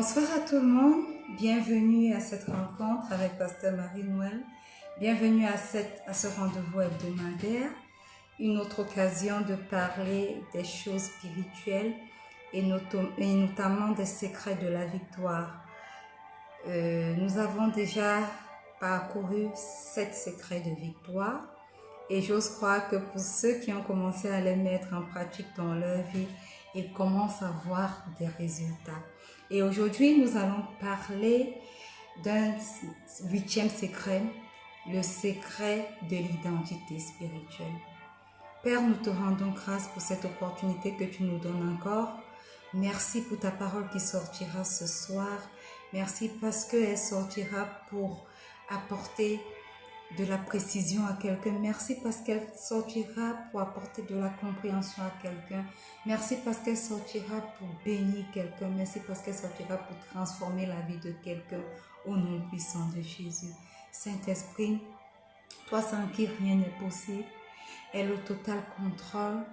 Bonsoir à tout le monde, bienvenue à cette rencontre avec Pasteur Marie-Noël, bienvenue à ce rendez-vous hebdomadaire, une autre occasion de parler des choses spirituelles et notamment des secrets de la victoire. Nous avons déjà parcouru 7 secrets de victoire et j'ose croire que pour ceux qui ont commencé à les mettre en pratique dans leur vie, ils commencent à voir des résultats. Et aujourd'hui, nous allons parler d'un 8e secret, le secret de l'identité spirituelle. Père, nous te rendons grâce pour cette opportunité que tu nous donnes encore. Merci pour ta parole qui sortira ce soir. Merci parce qu'elle sortira pour apporter de la précision à quelqu'un. Merci parce qu'elle sortira pour apporter de la compréhension à quelqu'un. Merci parce qu'elle sortira pour bénir quelqu'un. Merci parce qu'elle sortira pour transformer la vie de quelqu'un au nom puissant de Jésus. Saint-Esprit, toi sans qui rien n'est possible, aie le total contrôle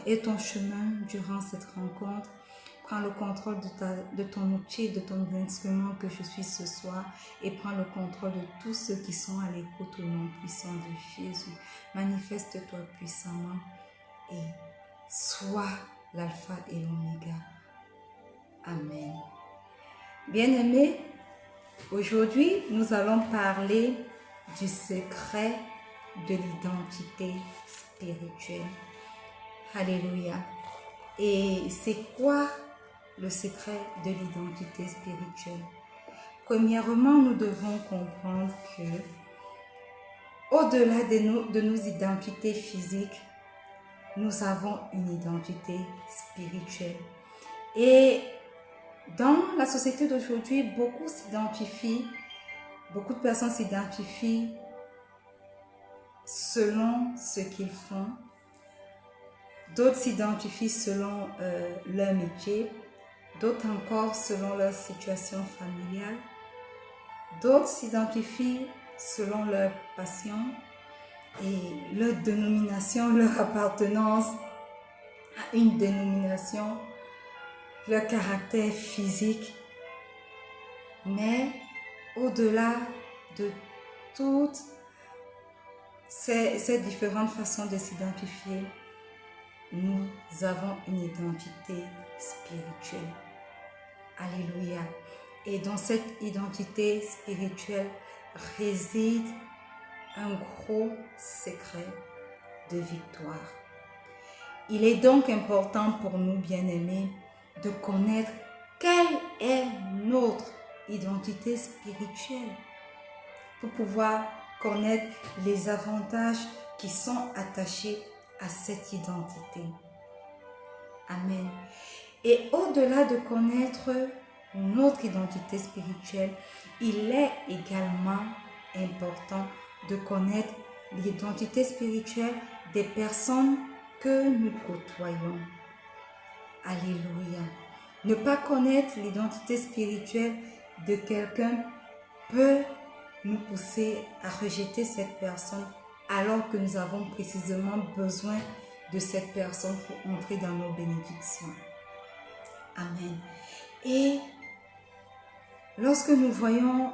et ton chemin durant cette rencontre. Prends le contrôle de ton outil, de ton instrument que je suis ce soir et prends le contrôle de tous ceux qui sont à l'écoute au nom puissant de Jésus. Manifeste-toi puissamment et sois l'alpha et l'oméga. Amen. Bien-aimés, aujourd'hui, nous allons parler du secret de l'identité spirituelle. Alléluia. Et c'est quoi le secret de l'identité spirituelle? Premièrement, nous devons comprendre que au-delà de nos identités physiques, nous avons une identité spirituelle. Et dans la société d'aujourd'hui, beaucoup de personnes s'identifient selon ce qu'ils font. D'autres s'identifient selon leur métier. D'autres encore selon leur situation familiale. D'autres s'identifient selon leur passion et leur dénomination, leur appartenance à une dénomination, leur caractère physique. Mais au-delà de toutes ces différentes façons de s'identifier, nous avons une identité spirituelle. Alléluia. Et dans cette identité spirituelle réside un gros secret de victoire. Il est donc important pour nous, bien-aimés, de connaître quelle est notre identité spirituelle pour pouvoir connaître les avantages qui sont attachés à cette identité. Amen. Et au-delà de connaître notre identité spirituelle, il est également important de connaître l'identité spirituelle des personnes que nous côtoyons. Alléluia. Ne pas connaître l'identité spirituelle de quelqu'un peut nous pousser à rejeter cette personne alors que nous avons précisément besoin de cette personne pour entrer dans nos bénédictions. Amen. Et lorsque nous voyons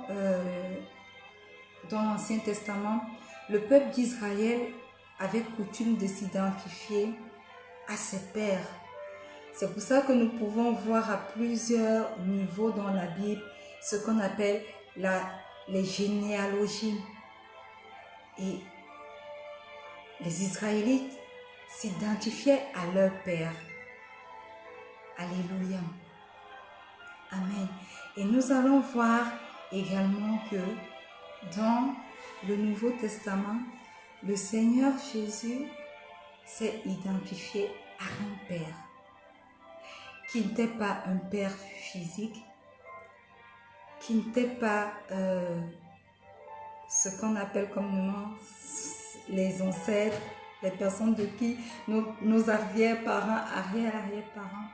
dans l'Ancien Testament, le peuple d'Israël avait coutume de s'identifier à ses pères. C'est pour ça que nous pouvons voir à plusieurs niveaux dans la Bible ce qu'on appelle les généalogies. Et les Israélites s'identifiaient à leur père. Alléluia. Amen. Et nous allons voir également que dans le Nouveau Testament, le Seigneur Jésus s'est identifié à un père qui n'était pas un père physique, qui n'était pas ce qu'on appelle communément les ancêtres, les personnes de qui nos arrière-parents, arrière-arrière-parents,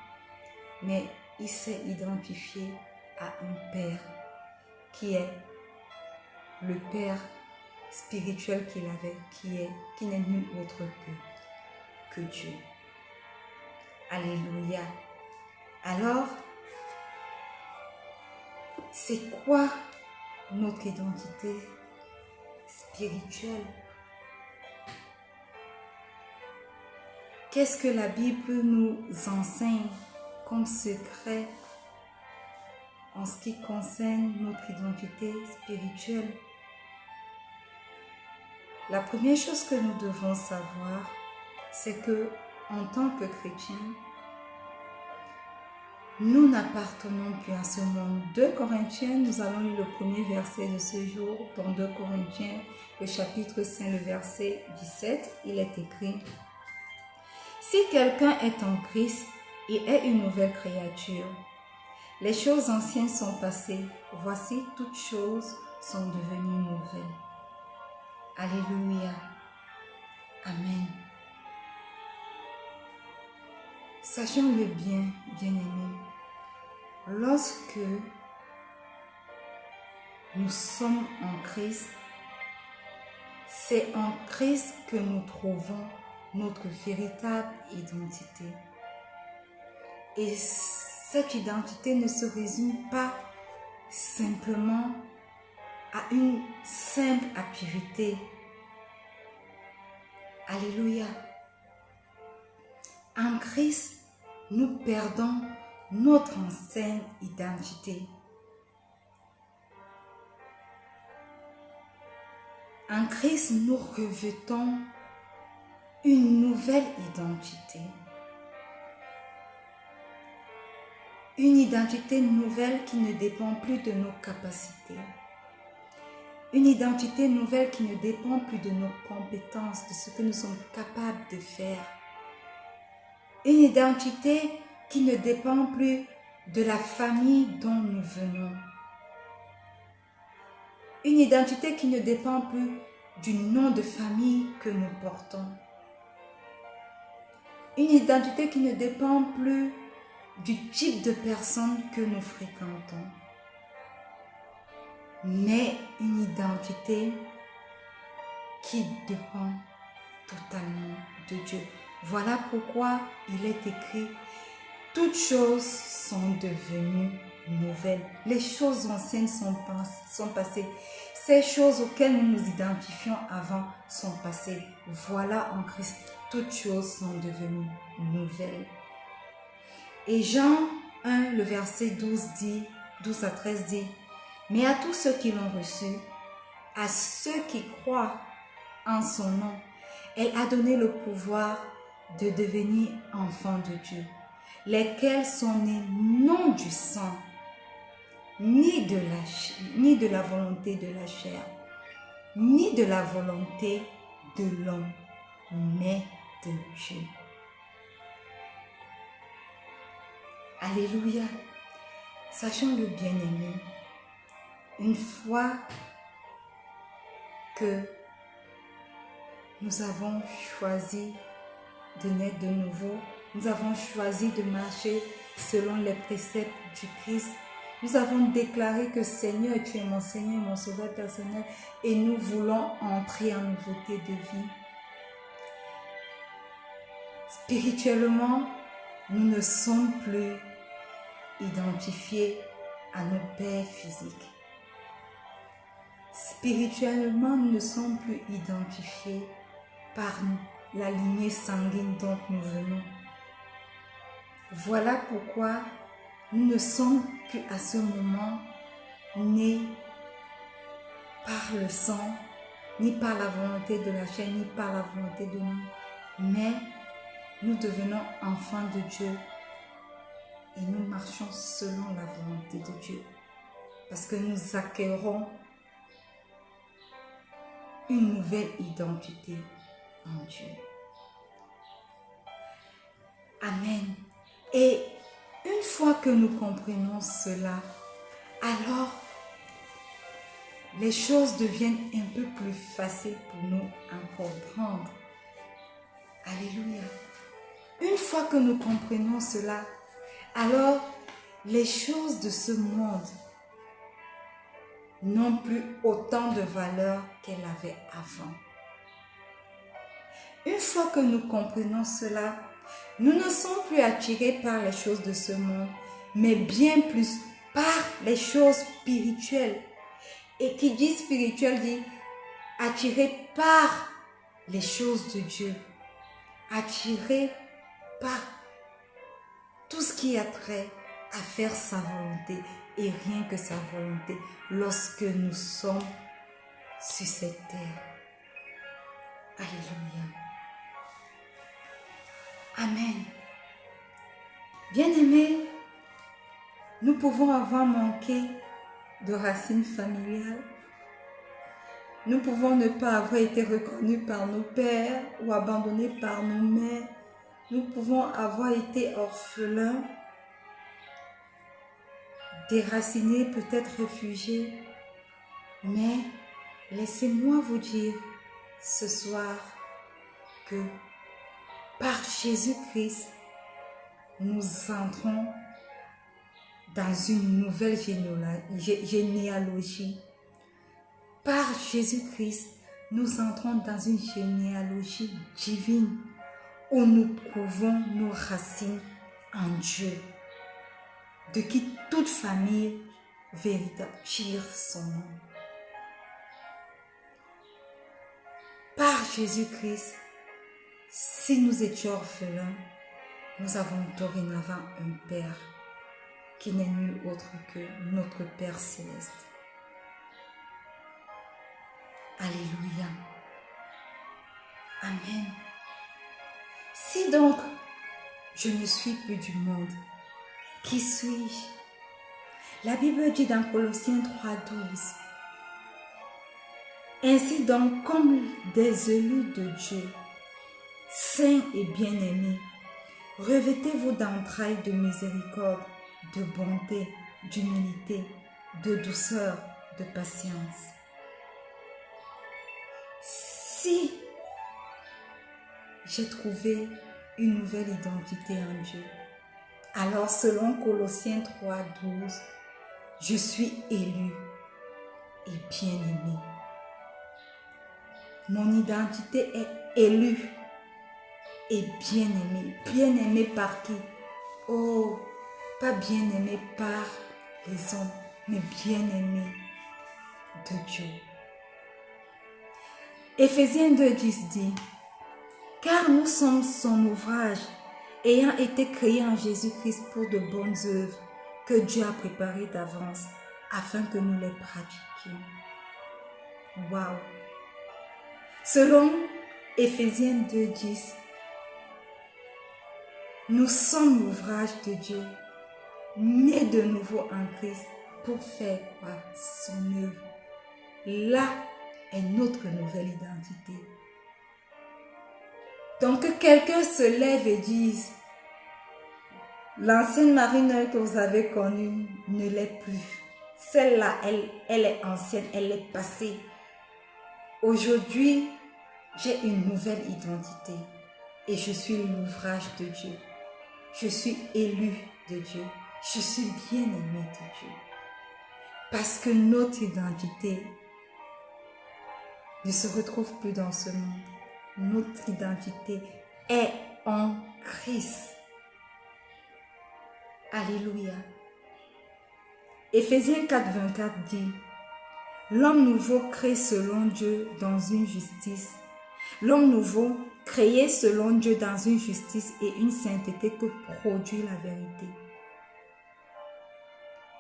mais il s'est identifié à un père qui est le père spirituel qu'il avait, qui n'est nul autre que Dieu. Alléluia. Alors, c'est quoi notre identité spirituelle? Qu'est-ce que la Bible nous enseigne comme secret en ce qui concerne notre identité spirituelle? La première chose que nous devons savoir, c'est que en tant que chrétiens, nous n'appartenons plus à ce monde. 2 Corinthiens, nous allons lire le premier verset de ce jour dans 2 Corinthiens, le chapitre 5, le verset 17. Il est écrit: si quelqu'un est en Christ, il est une nouvelle créature. Les choses anciennes sont passées. Voici, toutes choses sont devenues nouvelles. Alléluia. Amen. Sachons-le bien, bien-aimés. Lorsque nous sommes en Christ, c'est en Christ que nous trouvons notre véritable identité. Et cette identité ne se résume pas simplement à une simple activité. Alléluia. En Christ, nous perdons notre ancienne identité. En Christ, nous revêtons une nouvelle identité. Une identité nouvelle qui ne dépend plus de nos capacités. Une identité nouvelle qui ne dépend plus de nos compétences, de ce que nous sommes capables de faire. Une identité qui ne dépend plus de la famille dont nous venons. Une identité qui ne dépend plus du nom de famille que nous portons. Une identité qui ne dépend plus du type de personne que nous fréquentons. Mais une identité qui dépend totalement de Dieu. Voilà pourquoi il est écrit: toutes choses sont devenues nouvelles. Les choses anciennes sont passées. Ces choses auxquelles nous nous identifions avant sont passées. Voilà, en Christ, toutes choses sont devenues nouvelles. Et Jean 1, le verset 12 à 13 dit: mais à tous ceux qui l'ont reçu, à ceux qui croient en son nom, elle a donné le pouvoir de devenir enfants de Dieu, lesquels sont nés non du sang, ni de la volonté de la chair, ni de la volonté de l'homme, mais de Dieu. Alléluia. Sachons le bien-aimé, une fois que nous avons choisi de naître de nouveau, nous avons choisi de marcher selon les préceptes du Christ, nous avons déclaré que Seigneur, tu es mon Seigneur et mon Sauveur personnel, et nous voulons entrer en nouveauté de vie. Spirituellement, nous ne sommes plus identifiés à nos pères physiques. Spirituellement, nous ne sommes plus identifiés par la lignée sanguine dont nous venons. Voilà pourquoi nous ne sommes plus à ce moment nés par le sang, ni par la volonté de la chair, ni par la volonté de l'homme, mais nous devenons enfants de Dieu et nous marchons selon la volonté de Dieu, parce que nous acquérons une nouvelle identité en Dieu. Amen. Et une fois que nous comprenons cela, alors les choses deviennent un peu plus faciles pour nous à comprendre. Alléluia. Une fois que nous comprenons cela, alors les choses de ce monde n'ont plus autant de valeur qu'elles avaient avant. Une fois que nous comprenons cela, nous ne sommes plus attirés par les choses de ce monde, mais bien plus par les choses spirituelles. Et qui dit spirituel dit attiré par les choses de Dieu. Attiré par tout ce qui a trait à faire sa volonté et rien que sa volonté lorsque nous sommes sur cette terre. Alléluia. Amen. Bien-aimés, nous pouvons avoir manqué de racines familiales. Nous pouvons ne pas avoir été reconnus par nos pères ou abandonnés par nos mères. Nous pouvons avoir été orphelins, déracinés, peut-être réfugiés. Mais laissez-moi vous dire ce soir que par Jésus-Christ, nous entrons dans une nouvelle généalogie. Par Jésus-Christ, nous entrons dans une généalogie divine où nous trouvons nos racines en Dieu, de qui toute famille véritable tire son nom. Par Jésus-Christ, si nous étions orphelins, nous avons dorénavant un Père qui n'est nul autre que notre Père céleste. Alléluia. Amen. Si donc je ne suis plus du monde, qui suis-je? La Bible dit dans Colossiens 3,12 ainsi donc, comme des élus de Dieu, saints et bien-aimés, revêtez-vous d'entrailles de miséricorde, de bonté, d'humilité, de douceur, de patience. Si j'ai trouvé une nouvelle identité en Dieu, alors selon Colossiens 3,12, je suis élu et bien-aimé. Mon identité est élue et bien-aimé. Bien-aimé par qui? Oh, pas bien-aimé par les hommes, mais bien-aimé de Dieu. Éphésiens 2,10 dit, car nous sommes son ouvrage, ayant été créés en Jésus-Christ pour de bonnes œuvres que Dieu a préparées d'avance afin que nous les pratiquions. Waouh! Selon Éphésiens 2,10, nous sommes l'ouvrage de Dieu, nés de nouveau en Christ pour faire quoi? Son œuvre. Là est notre nouvelle identité. Donc que quelqu'un se lève et dise, l'ancienne Marie-Noël que vous avez connue ne l'est plus. Celle-là, elle est ancienne, elle est passée. Aujourd'hui, j'ai une nouvelle identité et je suis l'ouvrage de Dieu. Je suis élu de Dieu. Je suis bien-aimé de Dieu. Parce que notre identité ne se retrouve plus dans ce monde. Notre identité est en Christ. Alléluia. Éphésiens 4,24 dit, l'homme nouveau créé selon Dieu dans une justice. L'homme nouveau créé selon Dieu dans une justice et une sainteté que produit la vérité.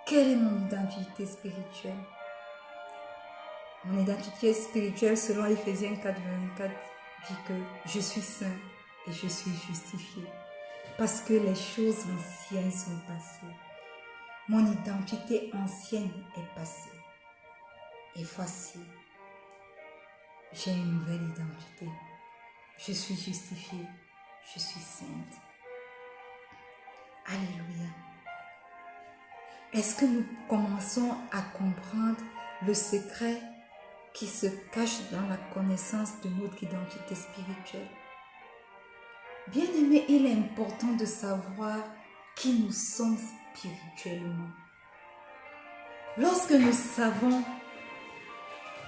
Quelle est mon identité spirituelle? Mon identité spirituelle selon Éphésiens 4,24 dit que je suis saint et je suis justifié parce que les choses anciennes sont passées. Mon identité ancienne est passée. Et voici, j'ai une nouvelle identité. Je suis justifiée, je suis sainte. Alléluia. Est-ce que nous commençons à comprendre le secret qui se cache dans la connaissance de notre identité spirituelle? Bien-aimés, il est important de savoir qui nous sommes spirituellement. Lorsque nous savons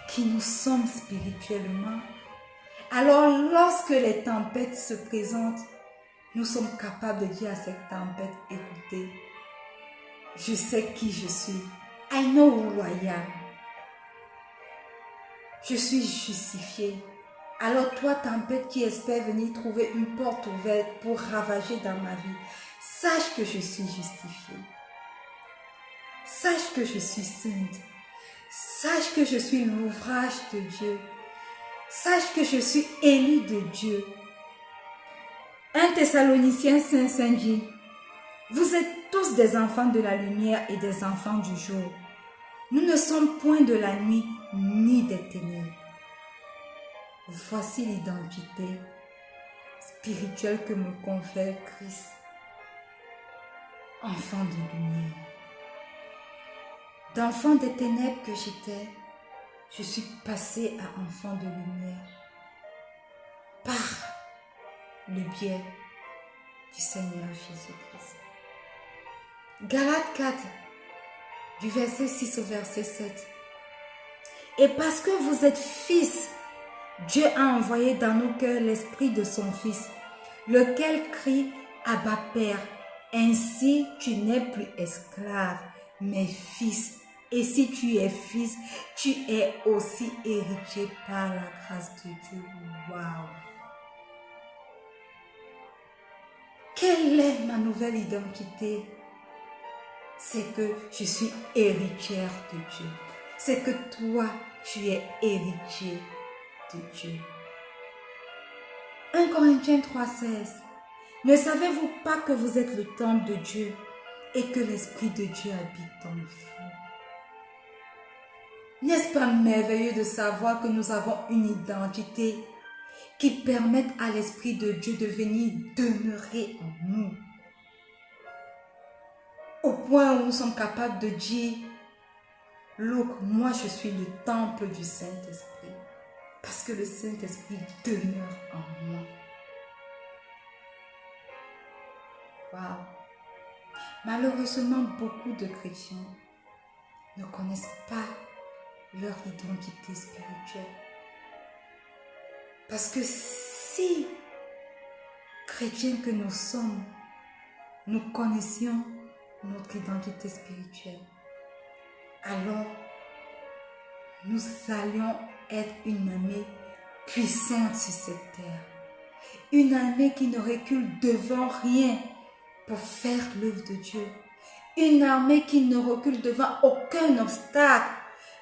qui nous sommes spirituellement, alors lorsque les tempêtes se présentent, nous sommes capables de dire à cette tempête, écoutez, Je sais qui je suis. I know who I am. Je suis justifiée. Alors toi, tempête qui espère venir trouver une porte ouverte pour ravager dans ma vie, sache que je suis justifiée. Sache que je suis sainte. Sache que je suis l'ouvrage de Dieu. Sache que je suis élue de Dieu. 1 Thessaloniciens 5 dit, vous êtes tous des enfants de la lumière et des enfants du jour. Nous ne sommes point de la nuit ni des ténèbres. Voici l'identité spirituelle que me confère Christ. Enfant de lumière. D'enfant des ténèbres que j'étais, je suis passé à enfant de lumière par le biais du Seigneur Jésus-Christ. Galates 4, du verset 6 au verset 7. Et parce que vous êtes fils, Dieu a envoyé dans nos cœurs l'esprit de son Fils, lequel crie Abba Père. Ainsi tu n'es plus esclave, mais fils. Et si tu es fils, tu es aussi héritier par la grâce de Dieu. Waouh! Quelle est ma nouvelle identité? C'est que je suis héritière de Dieu. C'est que toi, tu es héritier de Dieu. 1 Corinthiens 3,16. Ne savez-vous pas que vous êtes le temple de Dieu et que l'Esprit de Dieu habite en vous? N'est-ce pas merveilleux de savoir que nous avons une identité qui permette à l'Esprit de Dieu de venir demeurer en nous? Au point où nous sommes capables de dire, look, moi je suis le temple du Saint-Esprit. Parce que le Saint-Esprit demeure en moi. Waouh! Malheureusement, beaucoup de chrétiens ne connaissent pas leur identité spirituelle. Parce que si, chrétiens que nous sommes, nous connaissions notre identité spirituelle, alors nous allions être une armée puissante sur cette terre. Une armée qui ne recule devant rien pour faire l'œuvre de Dieu. Une armée qui ne recule devant aucun obstacle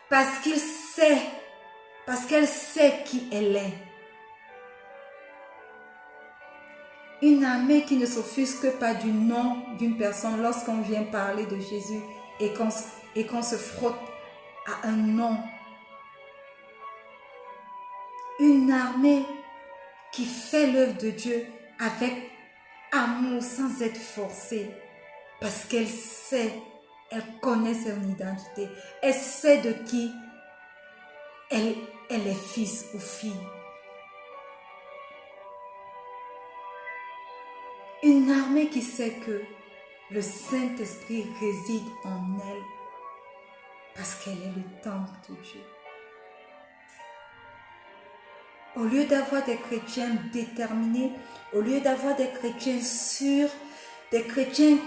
parce qu'elle sait qui elle est. Une armée qui ne s'offusque pas du nom d'une personne lorsqu'on vient parler de Jésus et qu'on se frotte à un nom. Une armée qui fait l'œuvre de Dieu avec amour sans être forcée parce qu'elle sait, elle connaît son identité, elle sait de qui elle est fils ou fille. Une armée qui sait que le Saint-Esprit réside en elle parce qu'elle est le temple de Dieu. Au lieu d'avoir des chrétiens déterminés, au lieu d'avoir des chrétiens sûrs, des chrétiens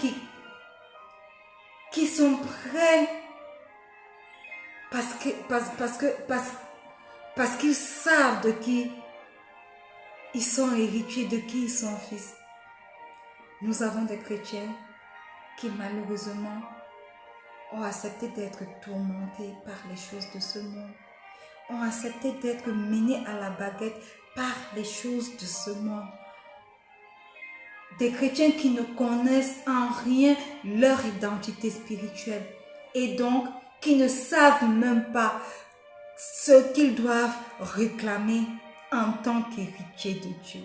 qui sont prêts parce qu'ils savent de qui ils sont héritiers, de qui ils sont fils. Nous avons des chrétiens qui malheureusement ont accepté d'être tourmentés par les choses de ce monde, ont accepté d'être menés à la baguette par les choses de ce monde. Des chrétiens qui ne connaissent en rien leur identité spirituelle et donc qui ne savent même pas ce qu'ils doivent réclamer en tant qu'héritier de Dieu,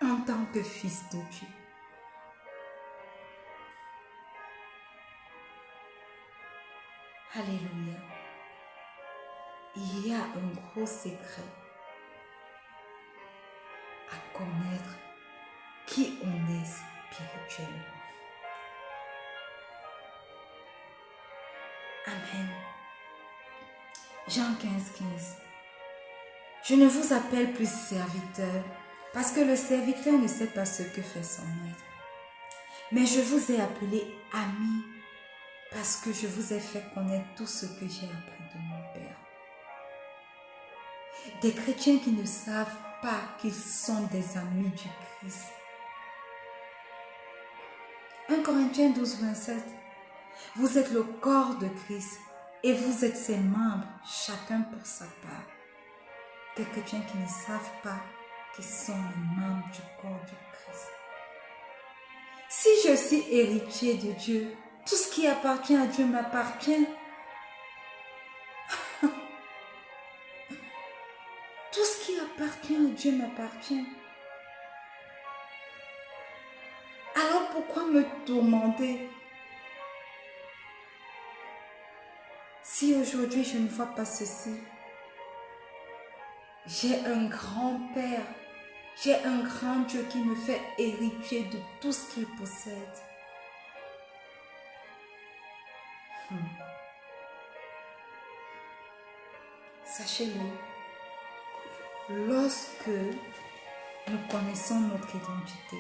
en tant que fils de Dieu. Alléluia. Il y a un gros secret à connaître qui on est spirituellement. Amen. Jean 15:15. Je ne vous appelle plus serviteur parce que le serviteur ne sait pas ce que fait son maître. Mais je vous ai appelé amis parce que je vous ai fait connaître tout ce que j'ai appris de mon Père. Des chrétiens qui ne savent pas qu'ils sont des amis du Christ. 1 Corinthiens 12, 27. Vous êtes le corps de Christ et vous êtes ses membres, chacun pour sa part. Des chrétiens qui ne savent pas qu'ils sont les membres du corps du Christ. Si je suis héritier de Dieu, tout ce qui appartient à Dieu m'appartient. Tout ce qui appartient à Dieu m'appartient. Alors pourquoi me tourmenter? Si aujourd'hui je ne vois pas ceci, j'ai un grand-père, j'ai un grand Dieu qui me fait héritier de tout ce qu'il possède. Sachez-le, lorsque nous connaissons notre identité,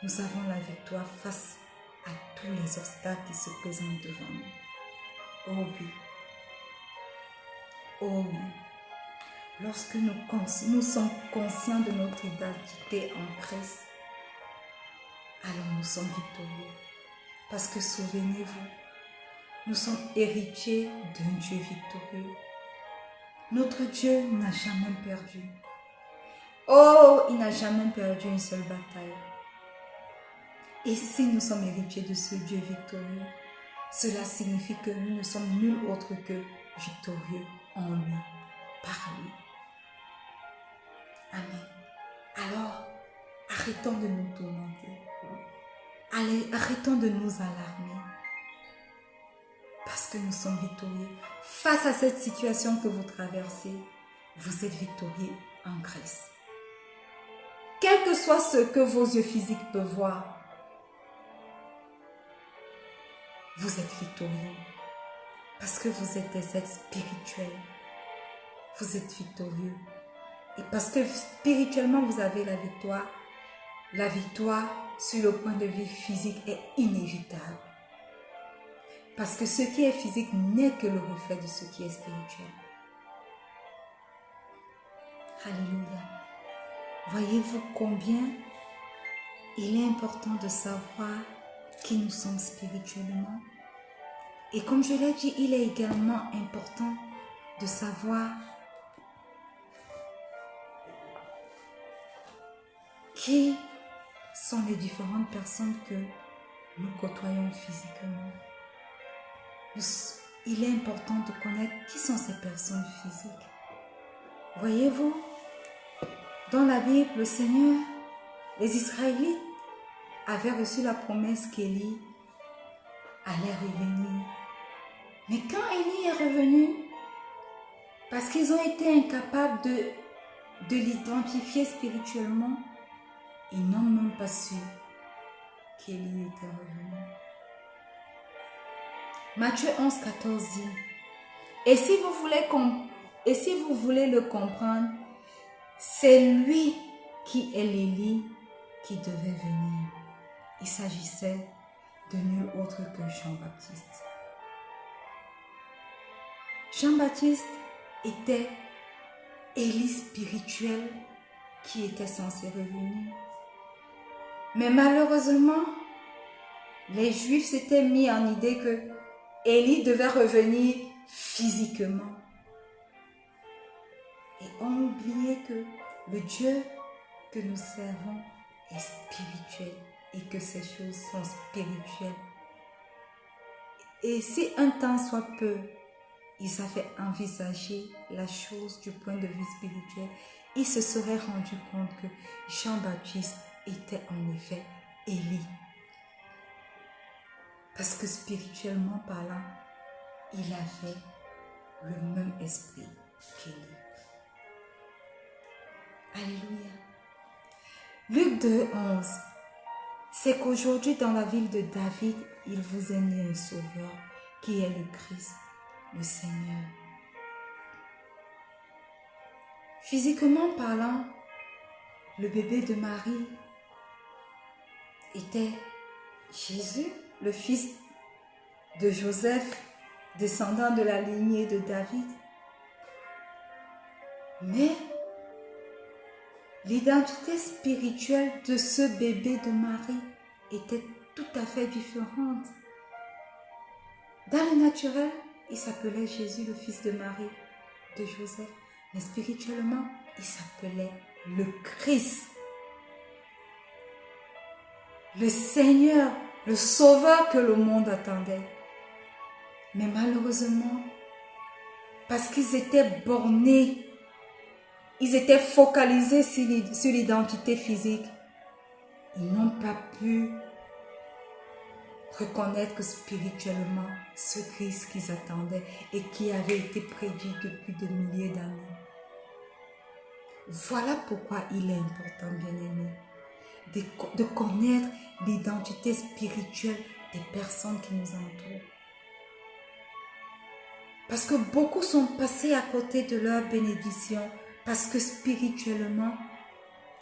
nous avons la victoire face à tous les obstacles qui se présentent devant nous. Oh oui. Oh oui. Lorsque nous sommes conscients de notre identité en Christ, alors nous sommes victorieux. Parce que souvenez-vous, nous sommes héritiers d'un Dieu victorieux. Notre Dieu n'a jamais perdu. Oh, il n'a jamais perdu une seule bataille. Et si nous sommes héritiers de ce Dieu victorieux, cela signifie que nous ne sommes nul autre que victorieux en lui, par lui. Amen. Alors, arrêtons de nous tourmenter. Arrêtons de nous alarmer. Parce que nous sommes victorieux. Face à cette situation que vous traversez, vous êtes victorieux en Christ. Quel que soit ce que vos yeux physiques peuvent voir, vous êtes victorieux. Parce que vous êtes des êtres spirituels. Vous êtes victorieux. Et parce que spirituellement vous avez la victoire sur le point de vue physique est inévitable. Parce que ce qui est physique n'est que le reflet de ce qui est spirituel. Alléluia. Voyez-vous combien il est important de savoir qui nous sommes spirituellement. Et comme je l'ai dit, il est également important de savoir qui sont les différentes personnes que nous côtoyons physiquement. Il est important de connaître qui sont ces personnes physiques. Voyez-vous, dans la Bible, le Seigneur, les Israélites avaient reçu la promesse qu'Élie allait revenir. Mais quand Élie est revenu, parce qu'ils ont été incapables de l'identifier spirituellement, ils n'ont même pas su qu'Élie était revenu. Matthieu 11, 14 dit, et si vous voulez le comprendre, c'est lui qui est l'Élie qui devait venir. Il s'agissait de nul autre que Jean-Baptiste. Jean-Baptiste était Élie spirituel qui était censé revenir. Mais malheureusement, les Juifs s'étaient mis en idée que Élie devait revenir physiquement. Et ont oublié que le Dieu que nous servons est spirituel et que ces choses sont spirituelles. Et si un temps soit peu, ils avaient envisagé la chose du point de vue spirituel, ils se seraient rendus compte que Jean-Baptiste était en effet Élie. Parce que spirituellement parlant, il avait le même esprit qu'Élie. Alléluia. Luc 2, 11. C'est qu'aujourd'hui dans la ville de David, il vous est né un sauveur qui est le Christ, le Seigneur. Physiquement parlant, le bébé de Marie était Jésus, le fils de Joseph, descendant de la lignée de David. Mais l'identité spirituelle de ce bébé de Marie était tout à fait différente. Dans le naturel, il s'appelait Jésus, le fils de Marie, de Joseph. Mais spirituellement, il s'appelait le Christ. Le Seigneur, le Sauveur que le monde attendait. Mais malheureusement, parce qu'ils étaient bornés, ils étaient focalisés sur l'identité physique, ils n'ont pas pu reconnaître spirituellement ce Christ qu'ils attendaient et qui avait été prédit depuis des milliers d'années. Voilà pourquoi il est important, bien-aimés, de connaître l'identité spirituelle des personnes qui nous entourent. Parce que beaucoup sont passés à côté de leur bénédiction parce que spirituellement,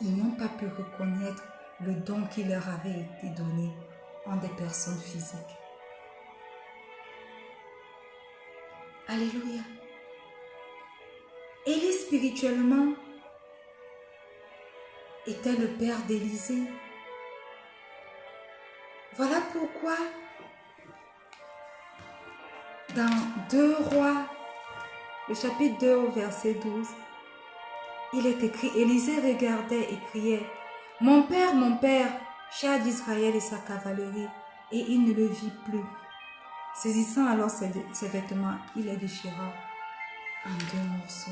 ils n'ont pas pu reconnaître le don qui leur avait été donné en des personnes physiques. Alléluia. Élie spirituellement était le père d'Élisée. Voilà pourquoi dans 2 Rois, le chapitre 2 au verset 12, il est écrit, Élisée regardait et criait, mon père, char d'Israël et sa cavalerie, et il ne le vit plus. Saisissant alors ses vêtements, il les déchira en 2 morceaux.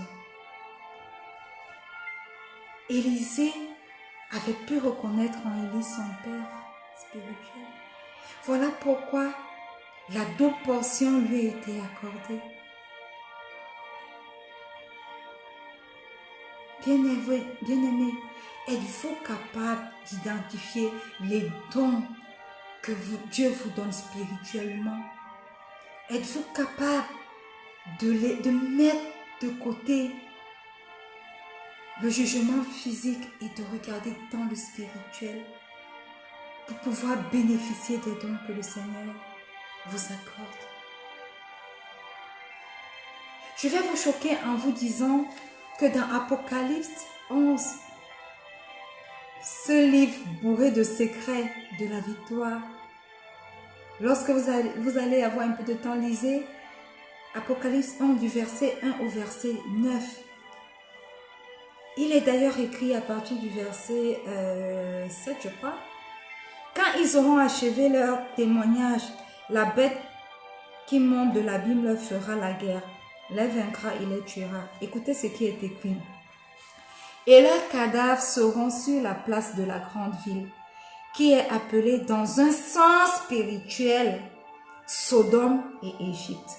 Élisée avait pu reconnaître en Élie son père spirituel. Voilà pourquoi la double portion lui a été accordée. Bien-aimés, êtes-vous capable d'identifier les dons que Dieu vous donne spirituellement? Êtes-vous capable de mettre de côté le jugement physique et de regarder dans le spirituel pour pouvoir bénéficier des dons que le Seigneur vous accorde? Je vais vous choquer en vous disant que dans Apocalypse 11, ce livre bourré de secrets de la victoire, lorsque vous allez avoir un peu de temps, lisez Apocalypse 11 du verset 1 au verset 9. Il est d'ailleurs écrit à partir du verset 7, je crois. Quand ils auront achevé leur témoignage, la bête qui monte de l'abîme leur fera la guerre, les vaincra et les tuera. Écoutez ce qui est écrit. Et leurs cadavres seront sur la place de la grande ville, qui est appelée dans un sens spirituel Sodome et Égypte,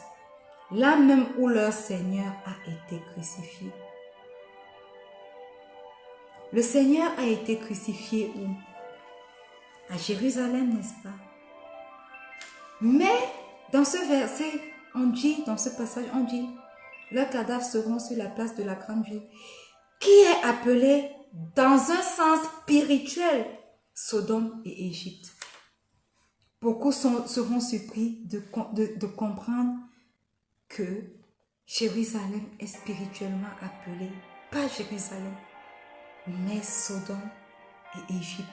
là même où leur Seigneur a été crucifié. Le Seigneur a été crucifié où? À Jérusalem, n'est-ce pas? Mais dans ce verset, dans ce passage, on dit, leurs cadavres seront sur la place de la grande ville, qui est appelée dans un sens spirituel Sodome et Égypte. Beaucoup seront surpris de comprendre que Jérusalem est spirituellement appelée, pas Jérusalem, mais Sodome et Égypte.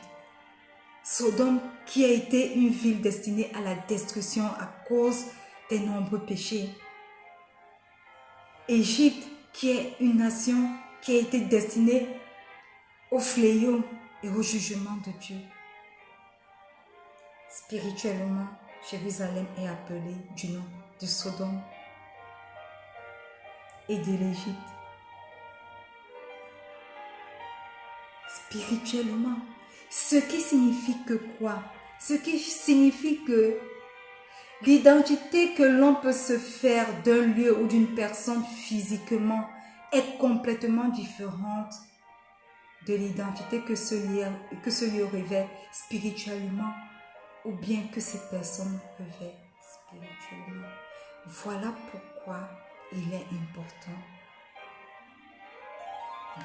Sodome qui a été une ville destinée à la destruction à cause des nombreux péchés. Égypte qui est une nation qui a été destinée au fléau et au jugement de Dieu. Spirituellement, Jérusalem est appelée du nom de Sodome et de l'Égypte. Spirituellement, ce qui signifie que quoi? Ce qui signifie que l'identité que l'on peut se faire d'un lieu ou d'une personne physiquement est complètement différente de l'identité que ce lieu revêt spirituellement ou bien que cette personne revêt spirituellement. Voilà pourquoi il est important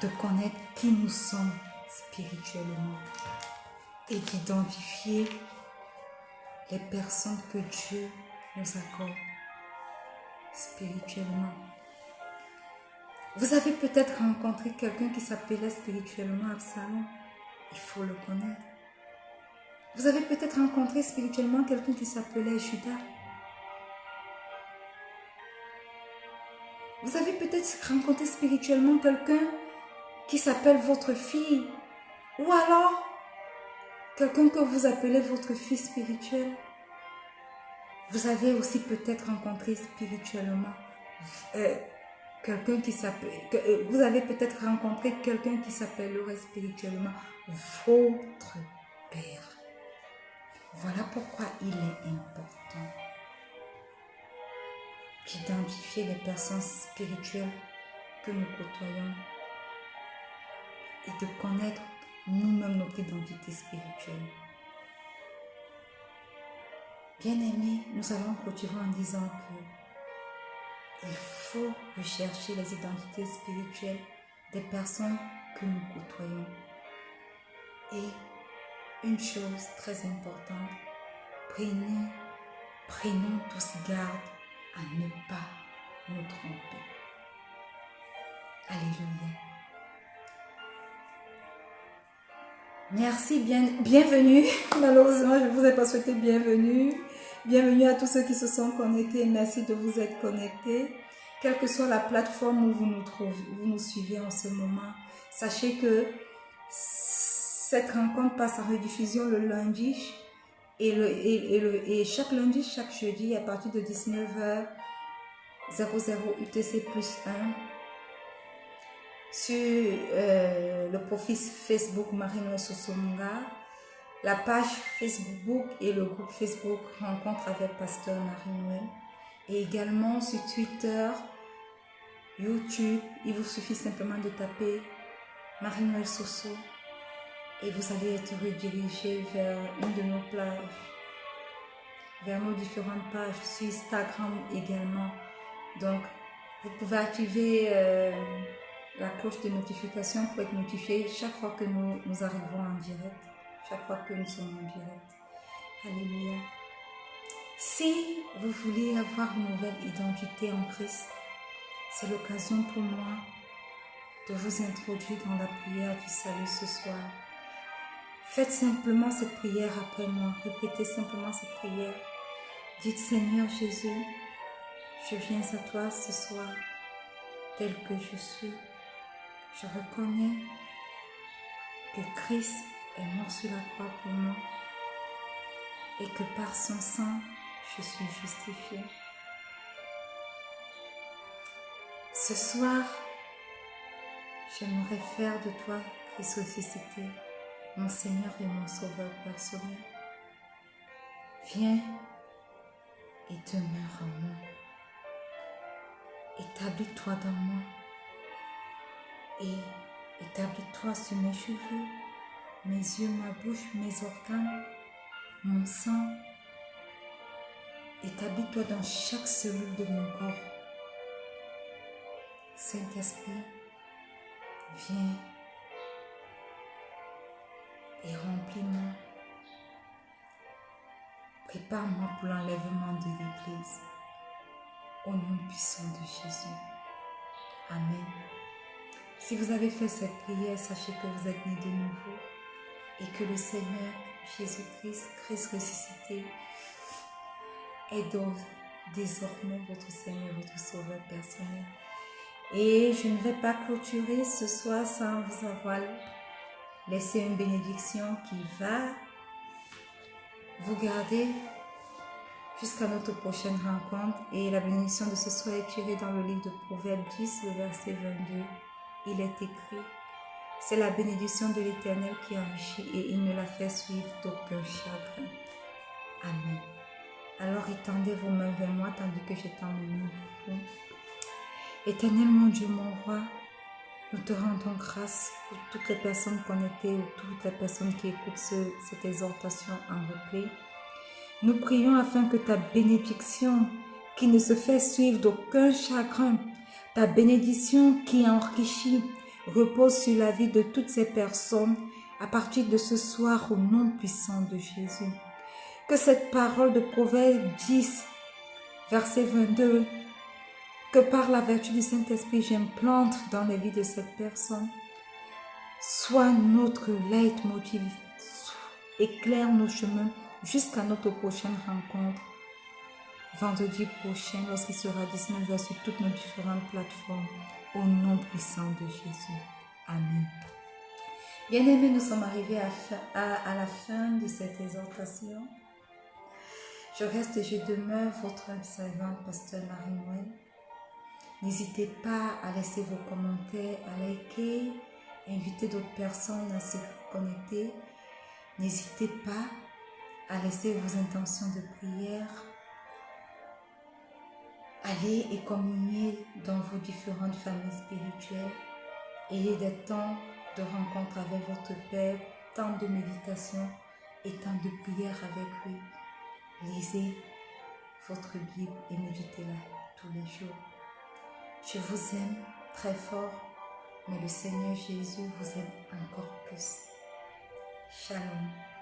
de connaître qui nous sommes spirituellement et d'identifier les personnes que Dieu nous accorde spirituellement. Vous avez peut-être rencontré quelqu'un qui s'appelait spirituellement Absalom. Il faut le connaître. Vous avez peut-être rencontré spirituellement quelqu'un qui s'appelait Judas. Vous avez peut-être rencontré spirituellement quelqu'un qui s'appelle votre fille. Ou alors, quelqu'un que vous appelez votre fils spirituel. Vous avez aussi peut-être rencontré spirituellement quelqu'un qui s'appelle... vous avez peut-être rencontré quelqu'un qui s'appellerait spirituellement votre Père. Voilà pourquoi il est important d'identifier les personnes spirituelles que nous côtoyons et de connaître nous-mêmes notre identité spirituelle. Bien-aimés, nous allons clôturer en disant que il faut rechercher les identités spirituelles des personnes que nous côtoyons. Et une chose très importante, prenons tous garde à ne pas nous tromper. Alléluia. Merci, bienvenue. Malheureusement, je ne vous ai pas souhaité bienvenue. Bienvenue à tous ceux qui se sont connectés. Merci de vous être connectés. Quelle que soit la plateforme où vous nous suivez en ce moment, sachez que cette rencontre passe en rediffusion le lundi et chaque lundi, chaque jeudi à partir de 19h00 UTC plus 1 sur le profil Facebook Marie-Noël Sosomunga, la page Facebook et le groupe Facebook Rencontre avec Pasteur Marie-Noël, et également sur Twitter, YouTube. Il vous suffit simplement de taper Marie-Noël Soso et vous allez être redirigé vers une de nos pages, vers nos différentes pages, sur Instagram également. Donc, vous pouvez activer la cloche de notification pour être notifié chaque fois que nous arrivons en direct, chaque fois que nous sommes en direct. Alléluia. Si vous voulez avoir une nouvelle identité en Christ, c'est l'occasion pour moi de vous introduire dans la prière du salut ce soir. Faites simplement cette prière après moi. Répétez simplement cette prière. Dites: Seigneur Jésus, je viens à toi ce soir tel que je suis. Je reconnais que Christ est mort sur la croix pour moi et que par son sang, je suis justifié. Ce soir, j'aimerais faire de toi, Christ ressuscité, mon Seigneur et mon Sauveur personnel. Viens et demeure en moi. Établis-toi dans moi et établis-toi sur mes cheveux, mes yeux, ma bouche, mes organes, mon sang. Établis-toi dans chaque cellule de mon corps. Saint-Esprit, viens et remplis-moi. Prépare-moi pour l'enlèvement de l'Église. Au nom puissant de Jésus. Amen. Si vous avez fait cette prière, sachez que vous êtes nés de nouveau et que le Seigneur Jésus-Christ, Christ ressuscité, est donc désormais votre Seigneur, votre Sauveur personnel. Et je ne vais pas clôturer ce soir sans vous avoir laissé une bénédiction qui va vous garder jusqu'à notre prochaine rencontre. Et la bénédiction de ce soir est tirée dans le livre de Proverbes 10, le verset 22. Il est écrit: c'est la bénédiction de l'Éternel qui enrichit et il ne la fait suivre d'aucun chagrin. Amen. Alors étendez vos mains vers moi tandis que j'étends mes mains vers vous. Éternel mon Dieu, mon roi, nous te rendons grâce pour toutes les personnes connectées ou toutes les personnes qui écoutent cette exhortation en replay. Nous prions afin que ta bénédiction qui ne se fait suivre d'aucun chagrin, ta bénédiction qui enrichit, repose sur la vie de toutes ces personnes à partir de ce soir au nom puissant de Jésus. Que cette parole de Proverbe 10 Verset 22. Que par la vertu du Saint-Esprit, j'implante dans les vies de cette personne. Sois notre leitmotiv. Éclaire nos chemins jusqu'à notre prochaine rencontre. Vendredi prochain, lorsqu'il sera 19h sur toutes nos différentes plateformes. Au nom puissant de Jésus. Amen. Bien-aimés, nous sommes arrivés à la fin de cette exhortation. Je reste et je demeure votre servante, Pasteur Marie-Noël. N'hésitez pas à laisser vos commentaires, à liker, inviter d'autres personnes à se connecter. N'hésitez pas à laisser vos intentions de prière. Allez et communiez dans vos différentes familles spirituelles. Ayez des temps de rencontre avec votre Père, temps de méditation et temps de prière avec lui. Lisez votre Bible et méditez-la tous les jours. Je vous aime très fort, mais le Seigneur Jésus vous aime encore plus. Shalom.